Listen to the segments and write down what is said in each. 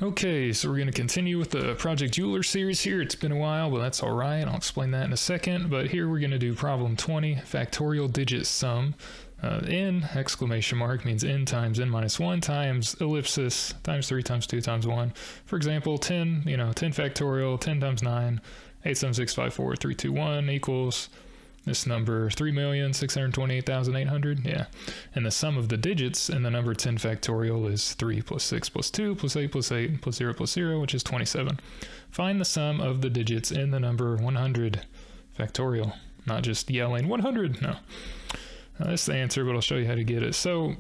Okay, so we're going to continue with the Project Euler series here. It's been a while, but that's all right. I'll explain that in a second. But here we're going to do problem 20, factorial digit sum. N, exclamation mark, means n times n minus 1 times ellipsis times 3 times 2 times 1. For example, 10, 10 factorial, 10 times 9, 87654 equals this number, 3,628,800, yeah. And the sum of the digits in the number 10 factorial is 3 plus 6 plus 2 plus 8 plus 8 plus 0, which is 27. Find the sum of the digits in the number 100 factorial. Not just yelling, 100, no. That's the answer, but I'll show you how to get it. So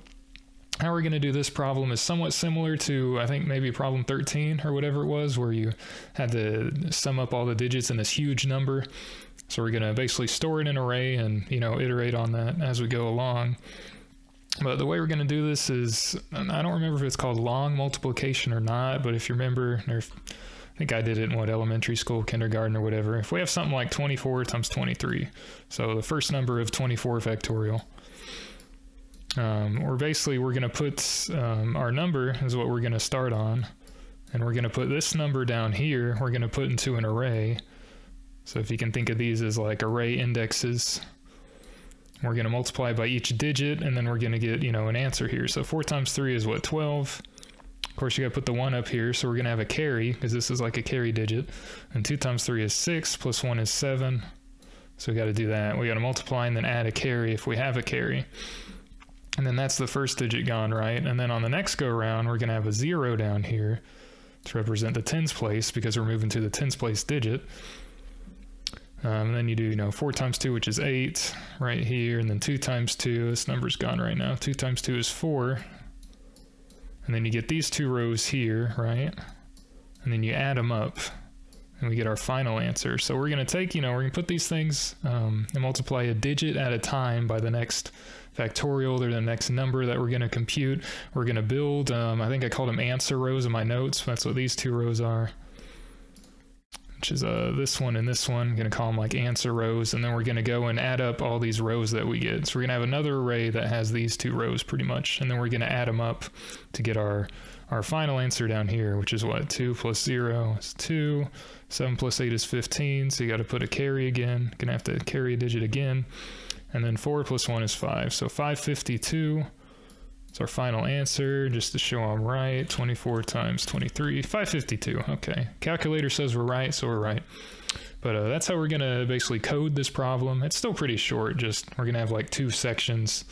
how we're going to do this problem is somewhat similar to, I think, maybe problem 13 or whatever it was, where you had to sum up all the digits in this huge number. So we're going to basically store it in an array and, iterate on that as we go along. But the way we're going to do this is, I don't remember if it's called long multiplication or not, but if you remember, I think I did it in elementary school, kindergarten or whatever. If we have something like 24 times 23, so the first number of 24 factorial, we're going to put our number is what we're going to start on, and we're going to put this number down here, we're going to put into an array. So if you can think of these as like array indexes, we're going to multiply by each digit, and then we're going to get, an answer here. So 4 times 3 is what, 12? Of course, you got to put the 1 up here, so we're going to have a carry, because this is like a carry digit. And 2 times 3 is 6, plus 1 is 7. So we got to do that. We got to multiply and then add a carry if we have a carry. And then that's the first digit gone, right? And then on the next go around, we're going to have a 0 down here to represent the tens place, because we're moving to the tens place digit. And then you do, 4 times 2, which is 8, right here, and then 2 times 2, this number's gone right now. 2 times 2 is 4, and then you get these two rows here, right? And then you add them up, and we get our final answer. So we're going to take, we're going to put these things and multiply a digit at a time by the next factorial or the next number that we're going to compute. We're going to build, I think I called them answer rows in my notes. That's what these two rows are, which is this one and this one. I'm going to call them like answer rows, and then we're going to go and add up all these rows that we get. So we're going to have another array that has these two rows pretty much, and then we're going to add them up to get our final answer down here, which is what? 2 plus 0 is 2, 7 plus 8 is 15, so you got to put a carry again. Going to have to carry a digit again, and then 4 plus 1 is 5, so 552. It's our final answer, just to show I'm right. 24 times 23, 552. Okay, calculator says we're right, so we're right. But that's how we're going to basically code this problem. It's still pretty short, just we're going to have like 2 sections,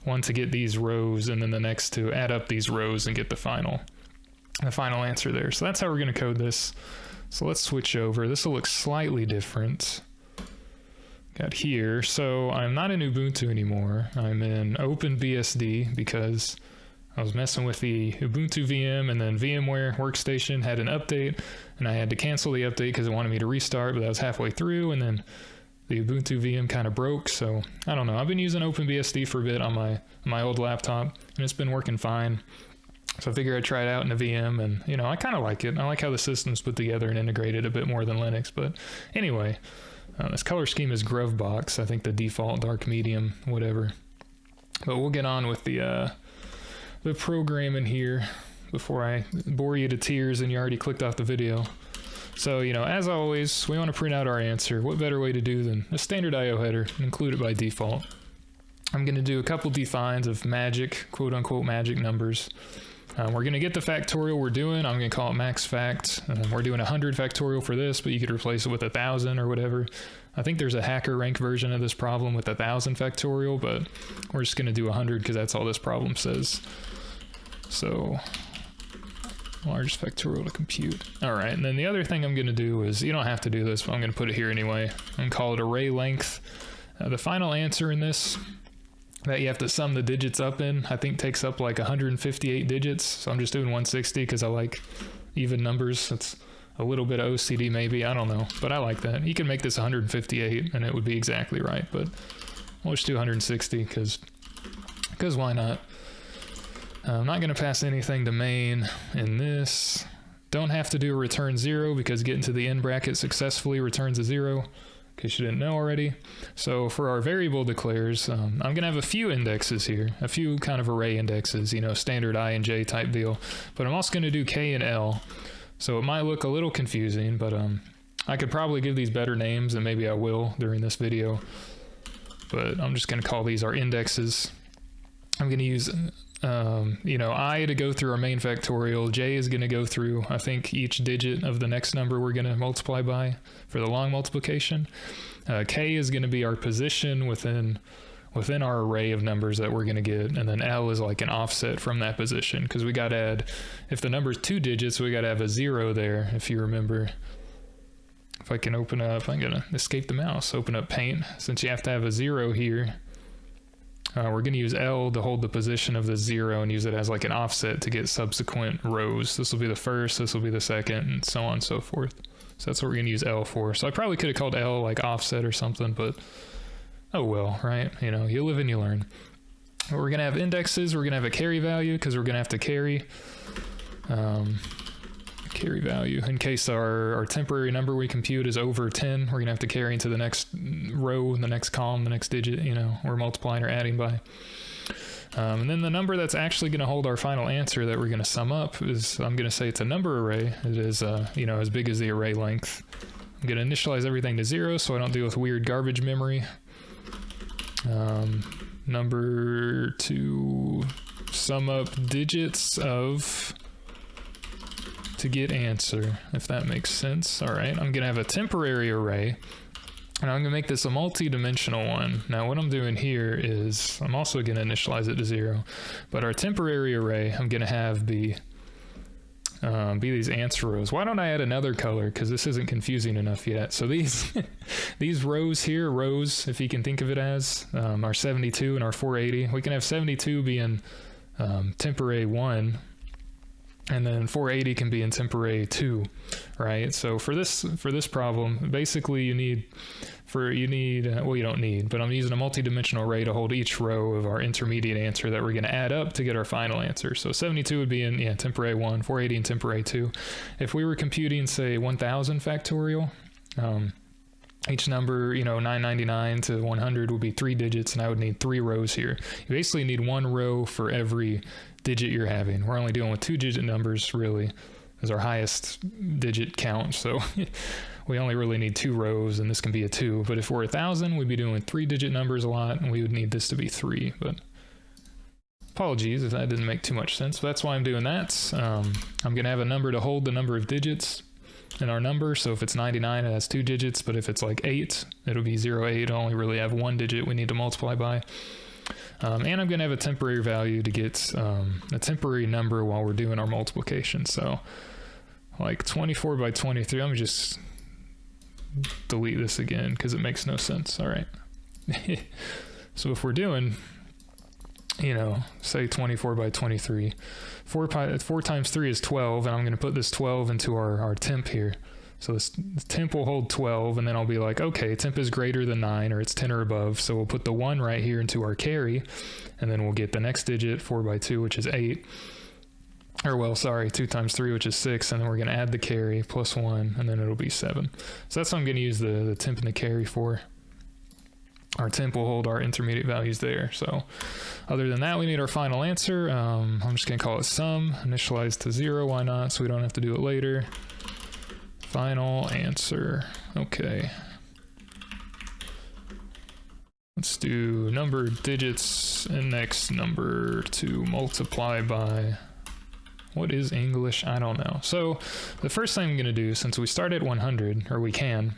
one to get these rows, and then the next to add up these rows and get the final answer there. So that's how we're going to code this. So let's switch over. This will look slightly different. Got here, so I'm not in Ubuntu anymore. I'm in OpenBSD because I was messing with the Ubuntu VM, and then Vmware Workstation had an update, and I had to cancel the update because it wanted me to restart, but that was halfway through, and then the Ubuntu VM kind of broke. So I don't know. I've been using OpenBSD for a bit on my old laptop, and it's been working fine. So I figured I'd try it out in a VM, and I kind of like it. I like how the system's put together and integrated a bit more than Linux. But anyway. This color scheme is Grovebox, I think the default dark medium, whatever. But we'll get on with the program in here before I bore you to tears and you already clicked off the video. So, as always, we want to print out our answer. What better way to do than a standard IO header and include it by default? I'm going to do a couple defines of magic, quote-unquote magic numbers. We're going to get the factorial we're doing. I'm going to call it max fact. We're doing 100 factorial for this, but you could replace it with 1,000 or whatever. I think there's a hacker rank version of this problem with 1,000 factorial, but we're just going to do 100 because that's all this problem says. So, largest factorial to compute. All right, and then the other thing I'm going to do is, you don't have to do this, but I'm going to put it here anyway. I'm going to call it array length. The final answer in this that you have to sum the digits up in, I think takes up like 158 digits. So I'm just doing 160 because I like even numbers. It's a little bit of OCD maybe, I don't know, but I like that. You can make this 158 and it would be exactly right, but we'll just do 160 because why not? I'm not going to pass anything to main in this. Don't have to do a return 0 because getting to the end bracket successfully returns a 0. in case you didn't know already. So for our variable declares, I'm going to have a few indexes here, a few kind of array indexes, you know, standard I and J type deal. But I'm also going to do K and L. So it might look a little confusing, but I could probably give these better names, and maybe I will during this video. But I'm just going to call these our indexes. I'm going to use, you know, I to go through our main factorial. J is going to go through, I think, each digit of the next number we're going to multiply by for the long multiplication. K is going to be our position within our array of numbers that we're going to get, and then L is like an offset from that position, because we got to add, if the number is 2 digits, we got to have a 0 there, if you remember. If I can open up, I'm going to escape the mouse, open up Paint. Since you have to have a 0 here, we're going to use L to hold the position of the 0 and use it as like an offset to get subsequent rows. This will be the first, this will be the second, and so on and so forth. So that's what we're going to use L for. So I probably could have called L like offset or something, but oh well, right? You know, you live and you learn. But we're going to have indexes. We're going to have a carry value because we're going to have to carry carry value in case our temporary number we compute is over 10. We're going to have to carry into the next row, the next column, the next digit, you know, we're multiplying or adding by. And then the number that's actually going to hold our final answer that we're going to sum up is, I'm going to say it's a number array. It is, you know, as big as the array length. I'm going to initialize everything to 0 so I don't deal with weird garbage memory. Number to sum up digits of to get answer, if that makes sense. All right, I'm going to have a temporary array, and I'm going to make this a multi-dimensional one. Now what I'm doing here is I'm also going to initialize it to 0, but our temporary array I'm going to have be these answer rows. Why don't I add another color, because this isn't confusing enough yet. So these these rows here, rows, if you can think of it as, our 72 and our 480. We can have 72 being temporary 1, and then 480 can be in temporary 2, right? So for this problem, basically you need, well, you don't need, but I'm using a multi-dimensional array to hold each row of our intermediate answer that we're going to add up to get our final answer. So 72 would be in, yeah, temporary 1, 480 in temporary 2. If we were computing, say, 1000 factorial, each number, you know, 999 to 100 would be 3 digits, and I would need 3 rows here. You basically need 1 row for every digit you're having. We're only dealing with 2-digit numbers, really, as our highest digit count, so we only really need 2 rows, and this can be a 2. But if we're 1000, we'd be doing 3-digit numbers a lot, and we would need this to be 3. But apologies if that didn't make too much sense, but that's why I'm doing that. I'm going to have a number to hold the number of digits in our number. So if it's 99, it has 2 digits, but if it's like 8, it'll be 08. It'll only really have 1 digit we need to multiply by. And I'm going to have a temporary value to get a temporary number while we're doing our multiplication. So like 24 by 23, let me just delete this again because it makes no sense. All right. So if we're doing, you know, say 24 by 23, 4 times 3 is 12, and I'm going to put this 12 into our temp here. So this temp will hold 12, and then I'll be like, okay, temp is greater than 9, or it's 10 or above, so we'll put the 1 right here into our carry, and then we'll get the next digit, 4 by 2, which is 8. Or, well, sorry, 2 times 3, which is 6, and then we're going to add the carry, plus 1, and then it'll be 7. So that's what I'm going to use the temp and the carry for. Our temp will hold our intermediate values there. So other than that, we need our final answer. I'm just going to call it sum, initialize to 0, why not, so we don't have to do it later. Final answer. Okay. Let's do number digits index number to multiply by. What is English? I don't know. So the first thing I'm going to do, since we start at 100, or we can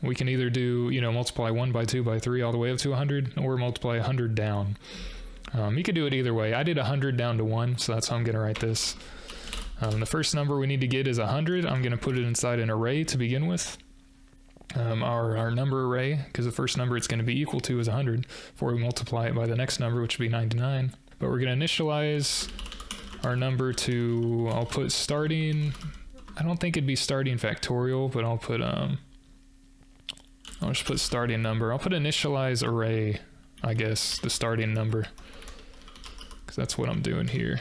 either do, you know, multiply 1 by 2 by 3 all the way up to 100, or multiply 100 down. You could do it either way. I did 100 down to 1, so that's how I'm going to write this. The first number we need to get is 100. I'm going to put it inside an array to begin with. Our number array, because the first number it's going to be equal to is 100, before we multiply it by the next number, which would be 99. But we're going to initialize our number to, I'll put starting, I don't think it'd be starting factorial, but I'll put, I'll just put starting number. I'll put initialize array, I guess, the starting number, because that's what I'm doing here.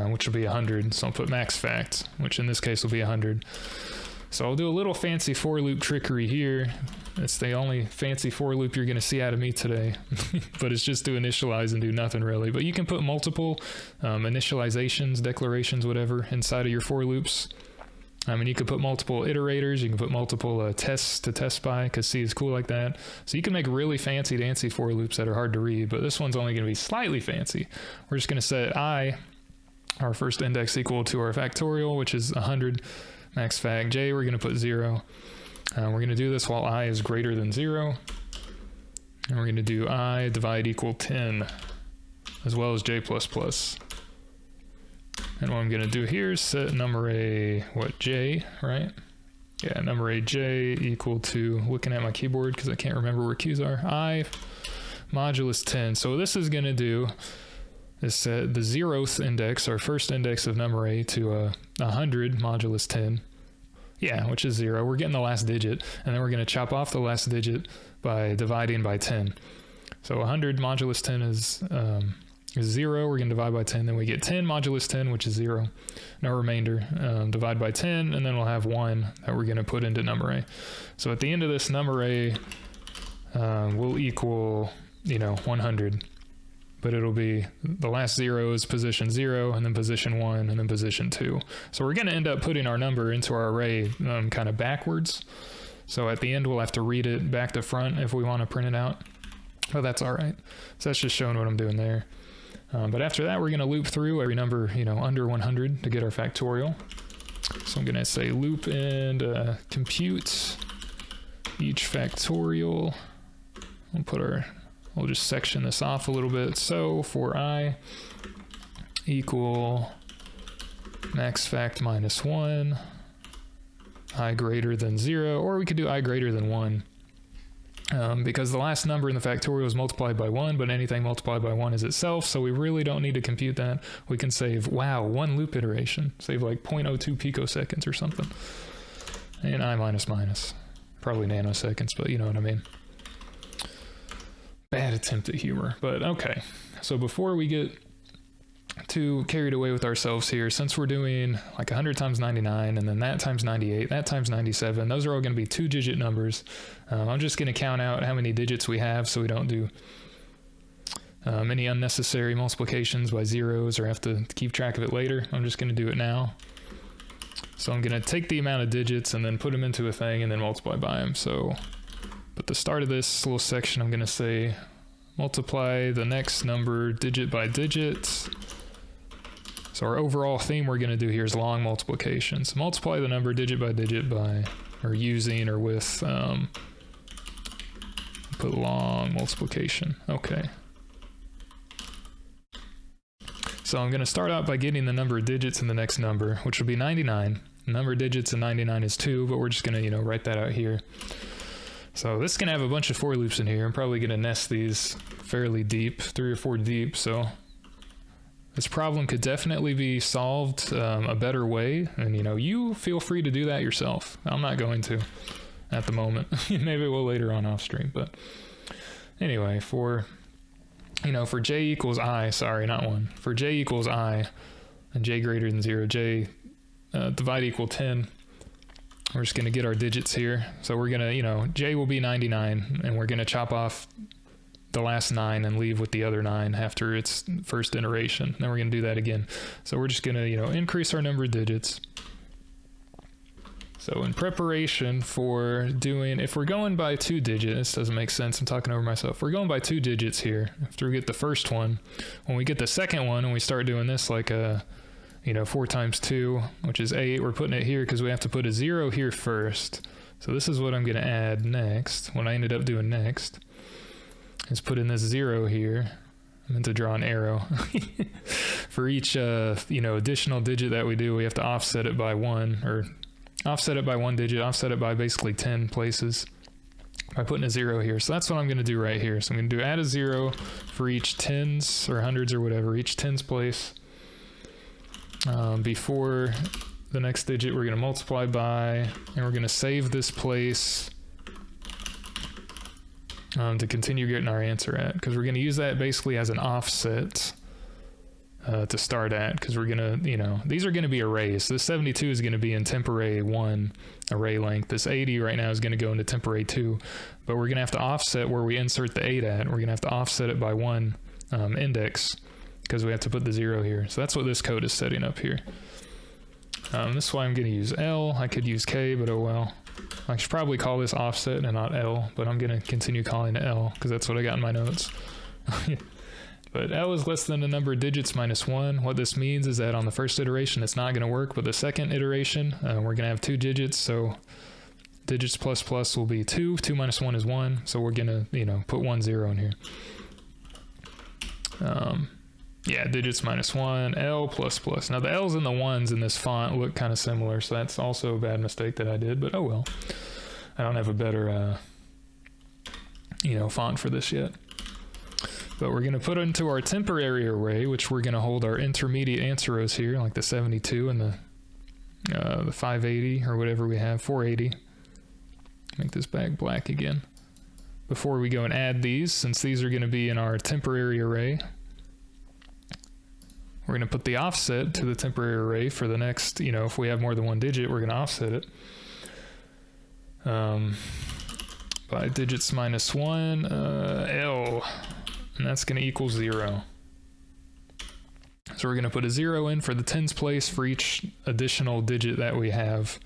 Which will be 100, so I'll put max fact, which in this case will be 100. So I'll do a little fancy for loop trickery here. It's the only fancy for loop you're going to see out of me today, but it's just to initialize and do nothing really. But you can put multiple initializations, declarations, whatever, inside of your for loops. I mean, you could put multiple iterators, you can put multiple tests to test by, because C is cool like that. So you can make really fancy dancy for loops that are hard to read, but this one's only going to be slightly fancy. We're just going to set I, our first index, equal to our factorial, which is 100, max fact j, we're going to put 0. We're going to do this while I is greater than 0. And we're going to do I divide equal 10, as well as j++. And what I'm going to do here is set number a, j, right? Yeah, number a j equal to, looking at my keyboard because I can't remember where keys are, I modulus 10. So what this is going to do is set the 0th index, our first index of number a, to 100 modulus 10. Yeah, which is 0. We're getting the last digit, and then we're going to chop off the last digit by dividing by 10. So 100 modulus 10 is 0, we're going to divide by 10, then we get 10 modulus 10, which is 0, no remainder, divide by 10, and then we'll have 1 that we're going to put into number a. So at the end of this, number a will equal, 100, but it'll be the last 0 is position 0, and then position 1, and then position 2. So we're going to end up putting our number into our array kind of backwards. So at the end, we'll have to read it back to front if we want to print it out, but that's all right. So that's just showing what I'm doing there. But after that, we're going to loop through every number, under 100 to get our factorial. So I'm going to say loop and compute each factorial. We'll just section this off a little bit. So for I equal max fact minus 1, I greater than 0, or we could do I greater than 1. Because the last number in the factorial is multiplied by 1, but anything multiplied by 1 is itself, so we really don't need to compute that. We can save, wow, 1 loop iteration. Save like 0.02 picoseconds or something. And I minus minus. Probably nanoseconds, but you know what I mean. Bad attempt at humor, but okay. So before we get too carried away with ourselves here, since we're doing like 100 times 99 and then that times 98, that times 97, those are all going to be 2-digit numbers. I'm just going to count out how many digits we have so we don't do any unnecessary multiplications by zeros or have to keep track of it later. I'm just going to do it now. So I'm going to take the amount of digits and then put them into a thing and then multiply by them. So at the start of this little section, I'm going to say multiply the next number digit by digit. So our overall theme we're going to do here is long multiplication. So multiply the number digit by digit by, or using, or with, put long multiplication. Okay. So I'm going to start out by getting the number of digits in the next number, which will be 99. The number of digits in 99 is 2, but we're just going to, write that out here. So this is going to have a bunch of for loops in here. I'm probably going to nest these fairly deep, 3 or 4 deep, so this problem could definitely be solved a better way, and you feel free to do that yourself. I'm not going to at the moment. Maybe we'll later on off stream, but anyway, for j equals I, sorry, not 1. For j equals I and j greater than 0, j divide equal 10. We're just going to get our digits here. So we're going to, j will be 99, and we're going to chop off the last 9 and leave with the other 9 after its first iteration. Then we're going to do that again. So we're just going to, increase our number of digits. So in preparation for doing, if we're going by 2 digits, this doesn't make sense, I'm talking over myself. If we're going by 2 digits here, after we get the first one, when we get the second one and we start doing this like a, 4 times 2, which is 8, we're putting it here because we have to put a 0 here first. So this is what I'm going to add next, what I ended up doing next. Is put in this 0 here. I meant to draw an arrow. For each, additional digit that we do, we have to offset it by 1, or offset it by 1 digit, offset it by basically 10 places by putting a 0 here. So that's what I'm going to do right here. So I'm going to do add a 0 for each tens or hundreds or whatever, each tens place. Before the next digit, we're going to multiply by, and we're going to save this place to continue getting our answer at, because we're going to use that basically as an offset to start at, because we're gonna, these are gonna be arrays. So this 72 is gonna be in temp array 1 array length. This 80 right now is gonna go into temp array 2, but we're gonna have to offset where we insert the 8 at. We're gonna have to offset it by 1 index, because we have to put the 0 here. So that's what this code is setting up here. This is why I'm gonna use L. I could use K, but oh well. I should probably call this offset and not L, but I'm gonna continue calling it L, because that's what I got in my notes. But L is less than the number of digits minus 1. What this means is that on the first iteration it's not going to work, but the second iteration we're going to have 2 digits, so digits plus plus will be 2. 2 minus 1 is 1, so we're going to put 1 0 in here. Yeah, digits minus 1, L plus plus. Now the L's and the 1s in this font look kind of similar, so that's also a bad mistake that I did, but oh well. I don't have a better font for this yet. But we're going to put into our temporary array, which we're going to hold our intermediate answer rows here, like the 72 and the 580 or whatever we have, 480. Make this back black again. Before we go and add these, since these are going to be in our temporary array, we're going to put the offset to the temporary array for the next, if we have more than 1 digit, we're going to offset it. By digits minus 1, L. And that's going to equal 0. So we're going to put a 0 in for the tens place for each additional digit that we have.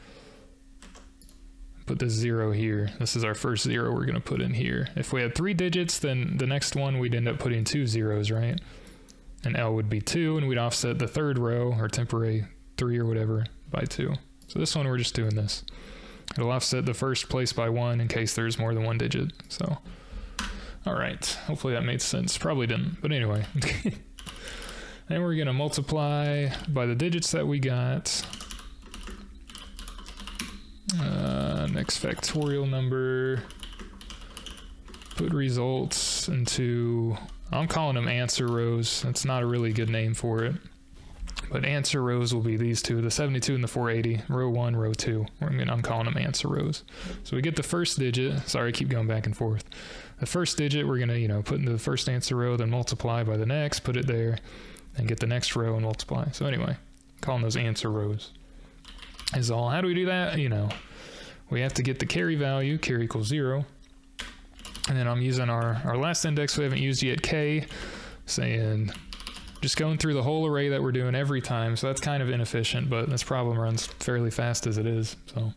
Put this 0 here. This is our first 0 we're going to put in here. If we had 3 digits, then the next one we'd end up putting 2 zeros, right? And L would be 2, and we'd offset the third row, or temporary 3 or whatever, by 2. So this one we're just doing this. It'll offset the first place by 1 in case there's more than 1 digit. So. All right, hopefully that made sense. Probably didn't, but anyway. Then we're gonna multiply by the digits that we got. Next factorial number. Put results into, I'm calling them answer rows. That's not a really good name for it. But answer rows will be these two, the 72 and the 480, row 1, row 2. I'm calling them answer rows. So we get the first digit. Sorry, I keep going back and forth. The first digit we're gonna, put into the first answer row, then multiply by the next, put it there, and get the next row and multiply. So anyway, calling those answer rows is all. How do we do that? We have to get the carry value, carry equals 0. And then I'm using our last index we haven't used yet, K, saying, just going through the whole array that we're doing every time. So that's kind of inefficient, but this problem runs fairly fast as it is. So,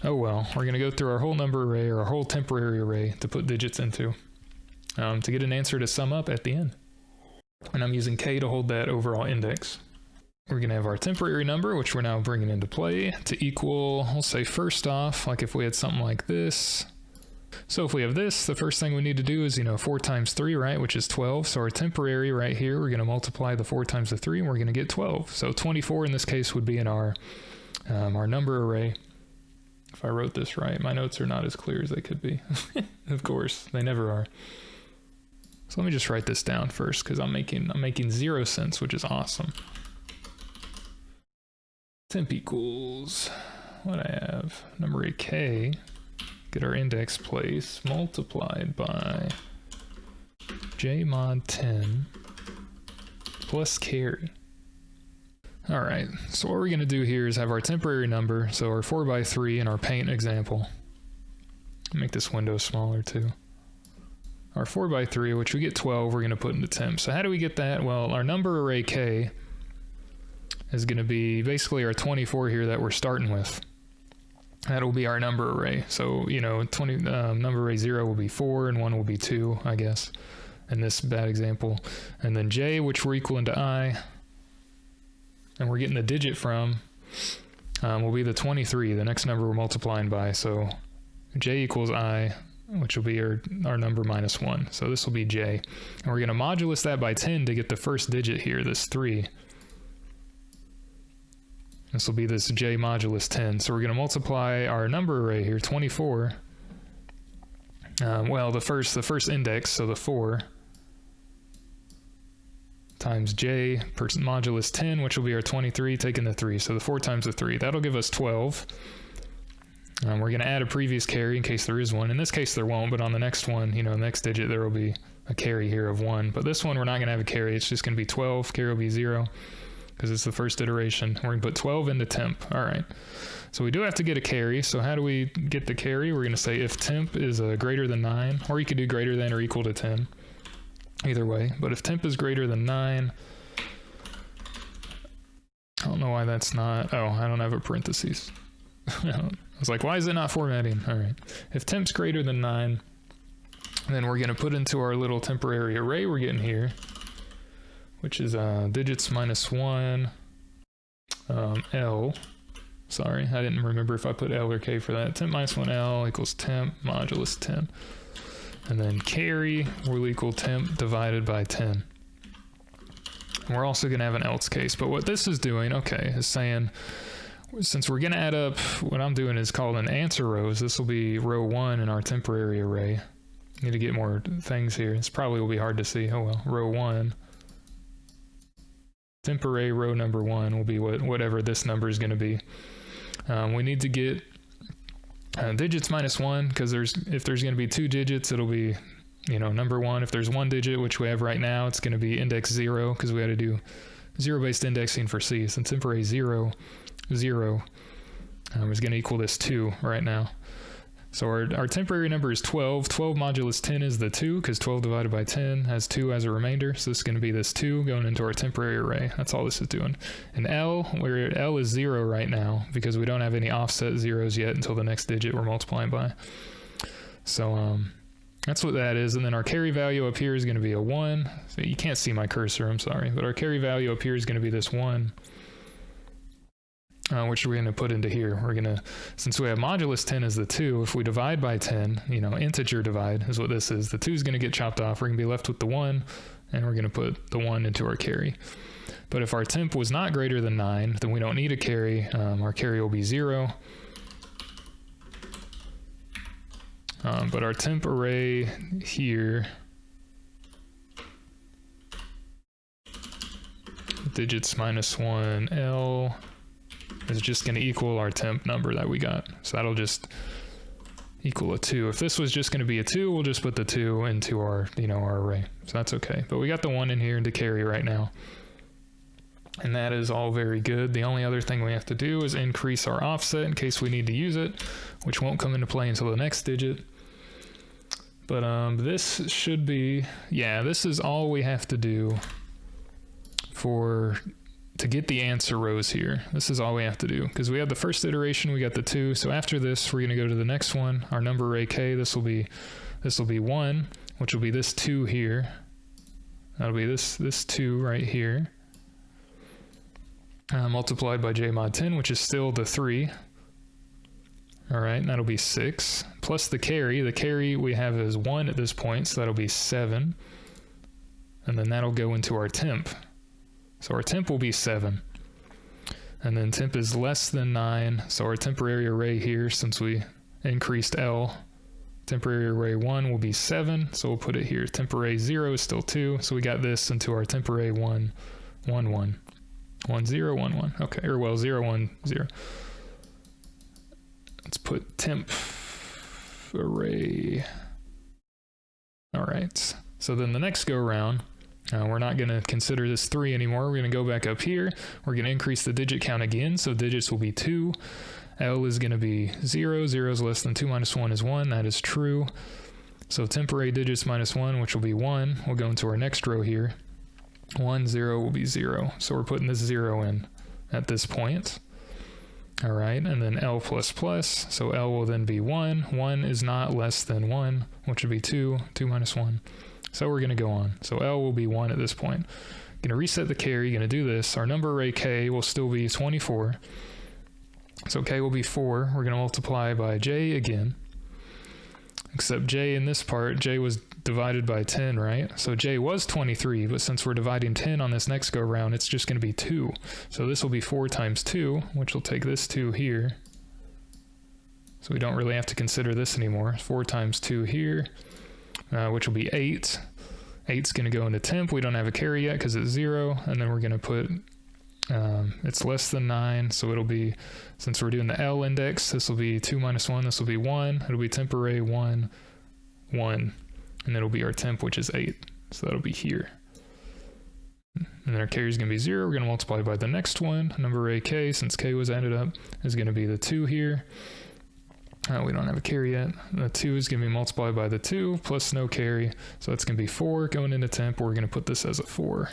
oh well, we're going to go through our whole number array or our whole temporary array to put digits into to get an answer to sum up at the end. And I'm using K to hold that overall index. We're going to have our temporary number, which we're now bringing into play, to equal, we'll say first off, like if we had something like this. So if we have this, the first thing we need to do is, 4 times 3, right, which is 12. So our temporary right here, we're going to multiply the 4 times the 3, and we're going to get 12. So 24 in this case would be in our number array. If I wrote this right, my notes are not as clear as they could be. Of course, they never are. So let me just write this down first, because I'm making 0 cents, which is awesome. Temp equals what I have, number array K. Get our index place multiplied by J mod 10 plus carry. All right, so what we're gonna do here is have our temporary number, so our 4x3 in our paint example. Make this window smaller too. Our 4x3, which we get 12, we're gonna put into temp. So how do we get that? Well, our number array K is gonna be basically our 24 here that we're starting with. That'll be our number array. So, number array 0 will be 4 and 1 will be 2, I guess, in this bad example. And then J, which we're equaling to I, and we're getting the digit from, will be the 23, the next number we're multiplying by. So J equals I, which will be our number minus 1. So this will be J. And we're going to modulus that by 10 to get the first digit here, this 3. This will be this J modulus 10. So we're going to multiply our number array here, 24. Well, the first index, so the 4, times J modulus 10, which will be our 23, taking the 3. So the 4 times the 3. That'll give us 12. We're going to add a previous carry in case there is one. In this case, there won't, but on the next one, the next digit, there will be a carry here of 1. But this one, we're not going to have a carry. It's just going to be 12. Carry will be 0 because it's the first iteration. We're going to put 12 into temp. All right. So we do have to get a carry. So how do we get the carry? We're going to say if temp is greater than 9, or you could do greater than or equal to 10. Either way. But if temp is greater than 9, I don't know why that's not, oh, I don't have a parentheses. I was like, why is it not formatting? All right. If temp's greater than 9, then we're going to put into our little temporary array we're getting here, which is digits minus 1, L. Sorry, I didn't remember if I put L or K for that. Temp minus 1 L equals temp modulus 10. And then carry will equal temp divided by 10. And we're also going to have an else case. But what this is doing, okay, is saying, since we're going to add up, what I'm doing is called an answer rows. This will be row 1 in our temporary array. Need to get more things here. This probably will be hard to see. Oh well, row 1. Temp array row number 1 will be whatever this number is going to be. We need to get digits minus 1, because if there's going to be 2 digits, it'll be, you know, number 1. If there's 1 digit, which we have right now, it's going to be index 0, because we had to do 0-based indexing for C. So temp array 0, 0 is going to equal this 2 right now. So our temporary number is 12. 12 modulus 10 is the 2, because 12 divided by 10 has 2 as a remainder. So this is going to be this 2 going into our temporary array. That's all this is doing. And L, where L is 0 right now, because we don't have any offset zeros yet until the next digit we're multiplying by. So that's what that is. And then our carry value up here is going to be a 1. So you can't see my cursor, I'm sorry. But our carry value up here is going to be this 1. Which we're going to put into here. We're going to, since we have modulus 10 as the 2, if we divide by 10, you know, integer divide is what this is. The 2 is going to get chopped off. We're going to be left with the 1, and we're going to put the 1 into our carry. But if our temp was not greater than 9, then we don't need a carry. Our carry will be 0. But our temp array here, digits minus 1 L, is just going to equal our temp number that we got. So that'll just equal a 2. If this was just going to be a 2, we'll just put the 2 into our, you know, our array. So that's okay. But we got the 1 in here to carry right now. And that is all very good. The only other thing we have to do is increase our offset in case we need to use it, which won't come into play until the next digit. But this should be, yeah, this is all we have to do to get the answer rows here. This is all we have to do, because we had the first iteration, we got the 2. So after this, we're going to go to the next one, our number array K. This will be 1, which will be this 2 here. That'll be this 2 right here, multiplied by J mod 10, which is still the 3. All right, and that'll be 6 plus the carry. The carry we have is 1 at this point, so that'll be 7, and then that'll go into our temp. So our temp will be 7. And then temp is less than 9. So our temporary array here, since we increased L, temporary array 1 will be 7. So we'll put it here. Temp array 0 is still 2. So we got this into our temp array 1, 1, 1. 1, 0, 1, 1. Okay, or well, 0, 1, 0. Let's put temp array. All right. So then the next go around, we're not going to consider this 3 anymore. We're going to go back up here. We're going to increase the digit count again. So digits will be 2. L is going to be 0. 0 is less than 2 minus 1 is 1. That is true. So temporary digits minus 1, which will be 1, will go into our next row here. 1, 0 will be 0. So we're putting this 0 in at this point. All right, and then L plus plus. So L will then be 1. 1 is not less than 1, which would be 2. 2 minus 1. So we're going to go on. So L will be 1 at this point. Going to reset the carry, going to do this. Our number array K will still be 24. So K will be 4. We're going to multiply by J again. Except J in this part, J was divided by 10, right? So J was 23, but since we're dividing 10 on this next go round, it's just going to be 2. So this will be 4 times 2, which will take this 2 here. So we don't really have to consider this anymore. 4 times 2 here. Which will be 8. 8's going to go into temp. We don't have a carry yet because it's 0. And then we're going to put, it's less than 9. So it'll be, since we're doing the L index, this will be 2 minus 1. This will be 1. It'll be temp array 1, 1. and it'll be our temp, which is 8. So that'll be here. And then our carry is going to be 0. We're going to multiply by the next one. Number array k, since k was added up, is going to be the 2 here. We don't have a carry yet. The 2 is going to be multiplied by the 2 plus no carry. So that's going to be 4 going into temp. We're going to put this as a 4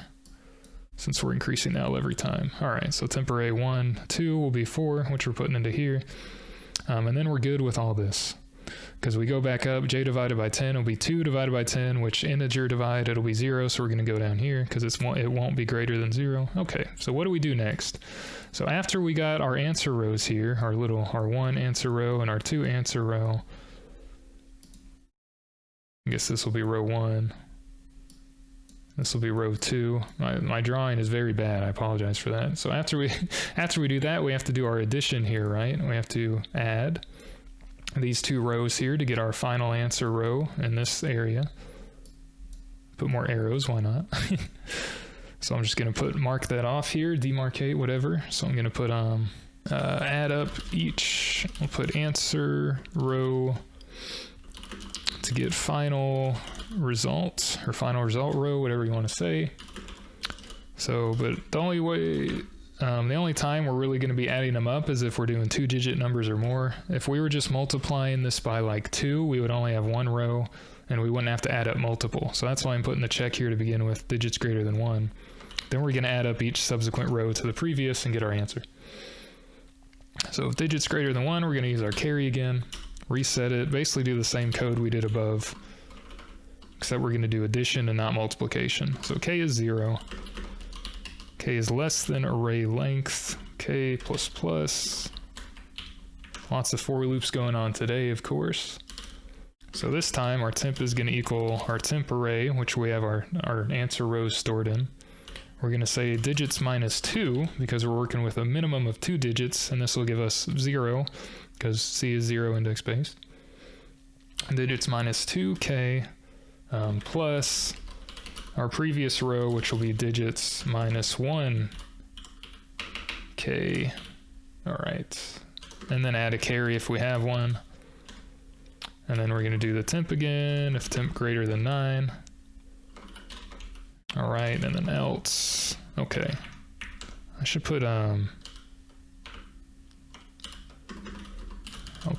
since we're increasing L every time. All right, so temp array 1, 2 will be 4, which we're putting into here. And then we're good with all this. Because we go back up, j divided by 10 will be 2 divided by 10, which integer divide, it'll be 0, so we're going to go down here because it won't be greater than 0. Okay, so what do we do next? So after we got our answer rows here, our 1 answer row and our 2 answer row, I guess this will be row 1. This will be row 2. My drawing is very bad, I apologize for that. So after we do that, we have to do our addition here, right? We have to add these 2 rows here to get our final answer row in this area. Put more arrows, why not? So I'm just going to mark that off here, demarcate, whatever. So I'm going to put add up each, we'll put answer row to get final result, or final result row, whatever you want to say. So, but the only time we're really going to be adding them up is if we're doing 2-digit numbers or more. If we were just multiplying this by like 2, we would only have 1 row and we wouldn't have to add up multiple. So that's why I'm putting the check here to begin with, digits greater than 1. Then we're going to add up each subsequent row to the previous and get our answer. So if digits greater than 1, we're going to use our carry again, reset it, basically do the same code we did above, except we're going to do addition and not multiplication. So k is 0. K is less than array length, k plus plus. Lots of for loops going on today, of course. So this time our temp is going to equal our temp array, which we have our answer rows stored in. We're going to say digits minus 2 because we're working with a minimum of 2 digits, and this will give us 0 because C is 0 index based. Digits minus 2k plus our previous row, which will be digits minus 1k. All right. And then add a carry if we have one. And then we're going to do the temp again, if temp greater than 9. All right, and then else. Okay. I should put, I'll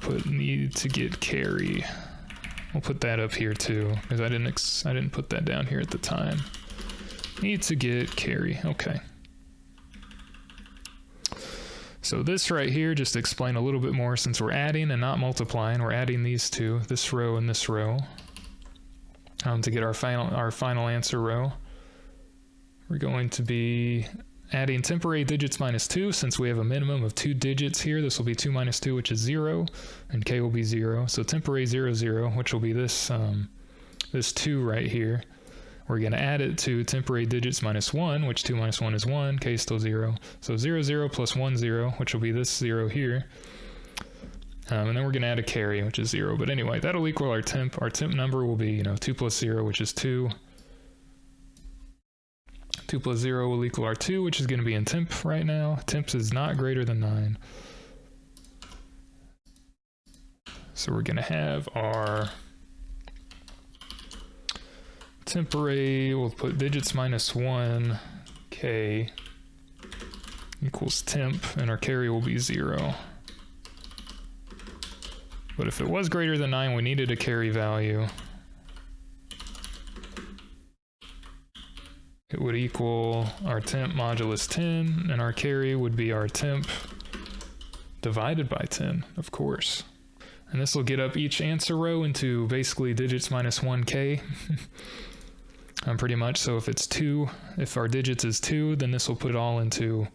put need to get carry. We'll put that up here too, because I didn't put that down here at the time. Need to get carry, okay. So this right here, just to explain a little bit more, since we're adding and not multiplying, we're adding these two, this row and this row, to get our final answer row. We're going to be adding temporary digits minus 2, since we have a minimum of 2 digits here. This will be 2 minus 2, which is 0, and k will be 0. So temporary 0, 0, which will be this, this 2 right here. We're going to add it to temporary digits minus 1, which 2 minus 1 is 1, k is still 0. So 0, 0 plus 1, 0, which will be this 0 here. And then we're going to add a carry, which is 0. But anyway, that'll equal our temp. Our temp number will be, 2 plus 0, which is 2. 2 plus 0 will equal our 2, which is going to be in temp right now. Temp is not greater than 9. So we're going to have our temp array, we'll put digits minus 1, k equals temp, and our carry will be 0. But if it was greater than 9, we needed a carry value. It would equal our temp modulus 10, and our carry would be our temp divided by 10, of course. And this will get up each answer row into basically digits minus 1k. Pretty much, so if it's 2, if our digits is 2, then this will put it all into,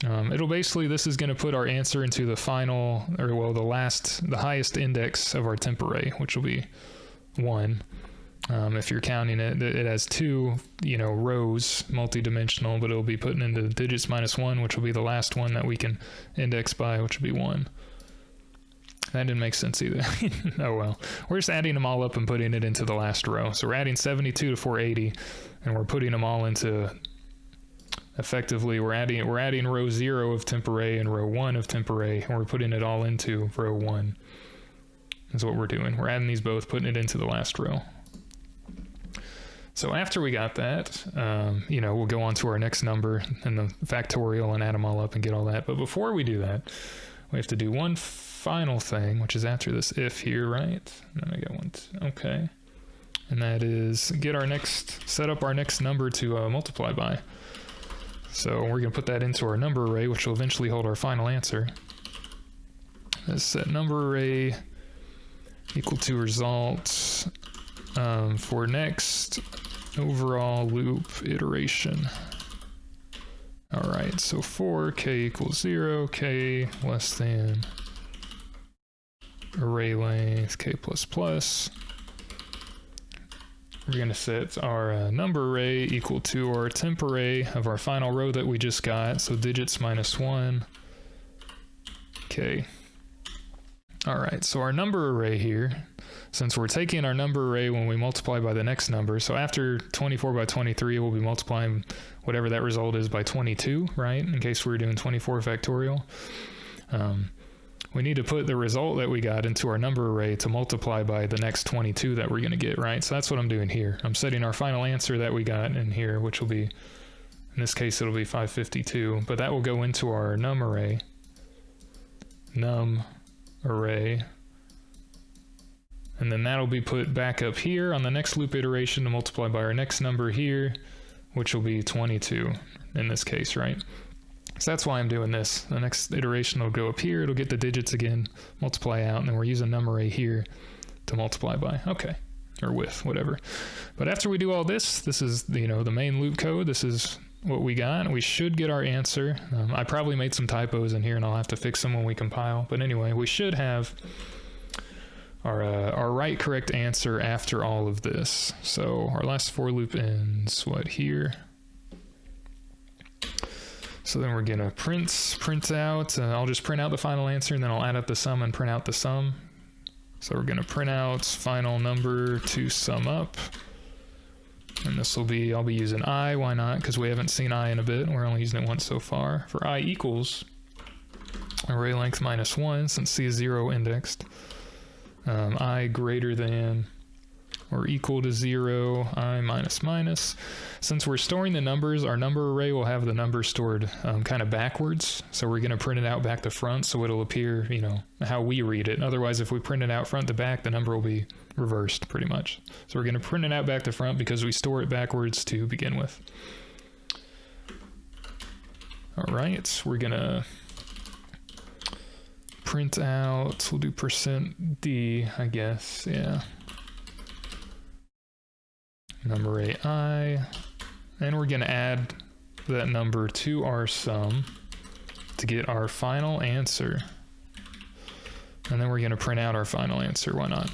it'll basically, this is going to put our answer into the final, or well, the highest index of our temp array, which will be 1. If you're counting it, it has 2, rows, multi-dimensional, but it'll be putting into digits minus 1, which will be the last one that we can index by, which will be 1. That didn't make sense either. Oh well. We're just adding them all up and putting it into the last row. So we're adding 72 to 480, and we're putting them all into, effectively, we're adding row 0 of temp array and row 1 of temp array, and we're putting it all into row 1. That's what we're doing. We're adding these both, putting it into the last row. So after we got that, you know, we'll go on to our next number and the factorial and add them all up and get all that. But before we do that, we have to do one final thing, which is after this if here, right? And then I got one, okay. And that is set up our next number to multiply by. So we're gonna put that into our number array, which will eventually hold our final answer. Let's set number array equal to result for next overall loop iteration. All right, so for k equals 0, k less than array length k plus plus. We're going to set our number array equal to our temp array of our final row that we just got, so digits minus 1, k. All right, so our number array here, since we're taking our number array when we multiply by the next number, so after 24 by 23, we'll be multiplying whatever that result is by 22, right? In case we're doing 24 factorial. We need to put the result that we got into our number array to multiply by the next 22 that we're going to get, right? So that's what I'm doing here. I'm setting our final answer that we got in here, which will be, in this case, it'll be 552, but that will go into our num array, and then that'll be put back up here on the next loop iteration to multiply by our next number here, which will be 22 in this case, right? So that's why I'm doing this. The next iteration will go up here, it'll get the digits again, multiply out, and then we're using num array here to multiply by, okay, or with, whatever. But after we do all this, this is, you know, the main loop code, this is what we got. We should get our answer. I probably made some typos in here and I'll have to fix them when we compile, but anyway, we should have our right correct answer after all of this. So our last for loop ends, what, here? So then we're gonna print out, I'll just print out the final answer and then I'll add up the sum and print out the sum. So we're gonna print out final number to sum up. And this will be, I'll be using I, why not? Because we haven't seen I in a bit, we're only using it once so far. For I equals array length minus 1, since C is 0 indexed. I greater than or equal to 0, I minus minus. Since we're storing the numbers, our number array will have the numbers stored kind of backwards. So we're going to print it out back to front so it'll appear, you know, how we read it. Otherwise, if we print it out front to back, the number will be reversed pretty much. So we're going to print it out back to front because we store it backwards to begin with. All right, we're going to print out, we'll do %d, I guess, yeah. Number array I, and we're going to add that number to our sum to get our final answer. And then we're going to print out our final answer, why not?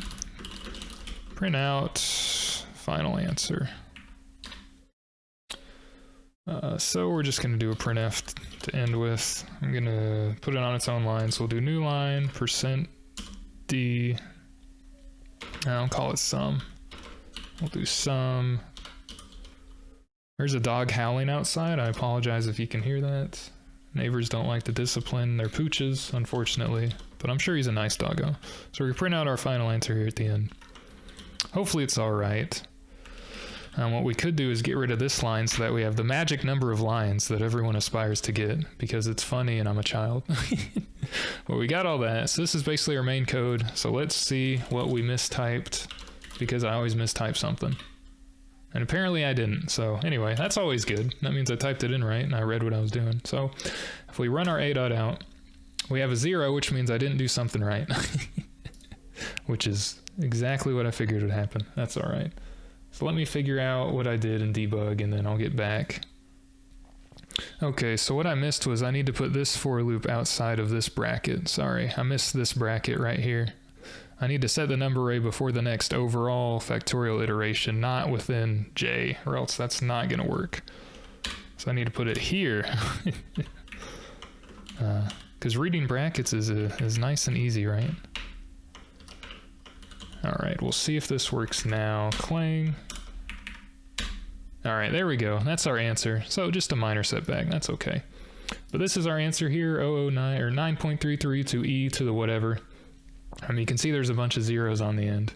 Print out final answer. So we're just going to do a printf to end with. I'm going to put it on its own line, so we'll do new line, %d, I'll call it sum. We'll do sum. There's a dog howling outside. I apologize if you can hear that. Neighbors don't like to discipline their pooches, unfortunately, but I'm sure he's a nice doggo. So we print out our final answer here at the end. Hopefully it's all right. What we could do is get rid of this line so that we have the magic number of lines that everyone aspires to get, because it's funny and I'm a child. But we got all that. So this is basically our main code. So let's see what we mistyped, because I always mistype something. And apparently I didn't. So anyway, that's always good. That means I typed it in right and I read what I was doing. So if we run our a.out, we have a 0, which means I didn't do something right. Which is exactly what I figured would happen. That's all right. So let me figure out what I did in debug and then I'll get back. Okay, so what I missed was I need to put this for loop outside of this bracket. Sorry, I missed this bracket right here. I need to set the number array before the next overall factorial iteration, not within j, or else that's not going to work. So I need to put it here. Because reading brackets is nice and easy, right? All right, we'll see if this works now. Clang. All right, there we go. That's our answer. So just a minor setback. That's okay. But this is our answer here, 009 or 9.33 to e to the whatever. You can see there's a bunch of zeros on the end.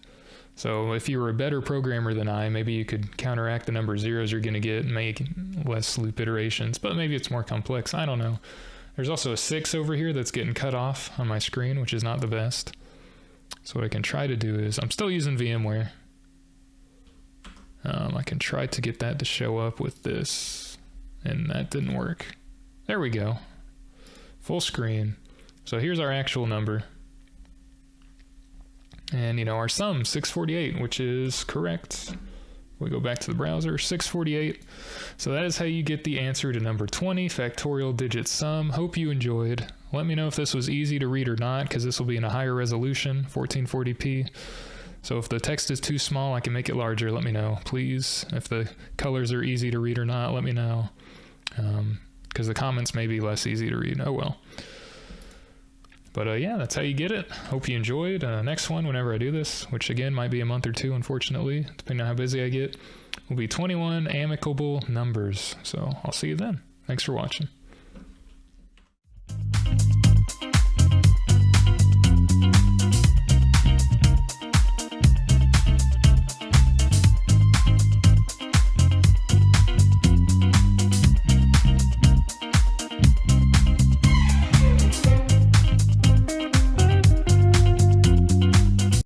So if you were a better programmer than I, maybe you could counteract the number of zeros you're going to get and make less loop iterations, but maybe it's more complex. I don't know. There's also a 6 over here that's getting cut off on my screen, which is not the best. So what I can try to do is, I'm still using VMware. I can try to get that to show up with this, and that didn't work. There we go. Full screen. So here's our actual number. And you know, our sum, 648, which is correct. We go back to the browser, 648. So that is how you get the answer to number 20, factorial digit sum. Hope you enjoyed. Let me know if this was easy to read or not, because this will be in a higher resolution, 1440p. So if the text is too small, I can make it larger. Let me know, please. If the colors are easy to read or not, let me know. Because the comments may be less easy to read. Oh well. But yeah, that's how you get it. Hope you enjoyed. Next one, whenever I do this, which again might be a month or two, unfortunately, depending on how busy I get, will be 21 amicable numbers. So I'll see you then. Thanks for watching.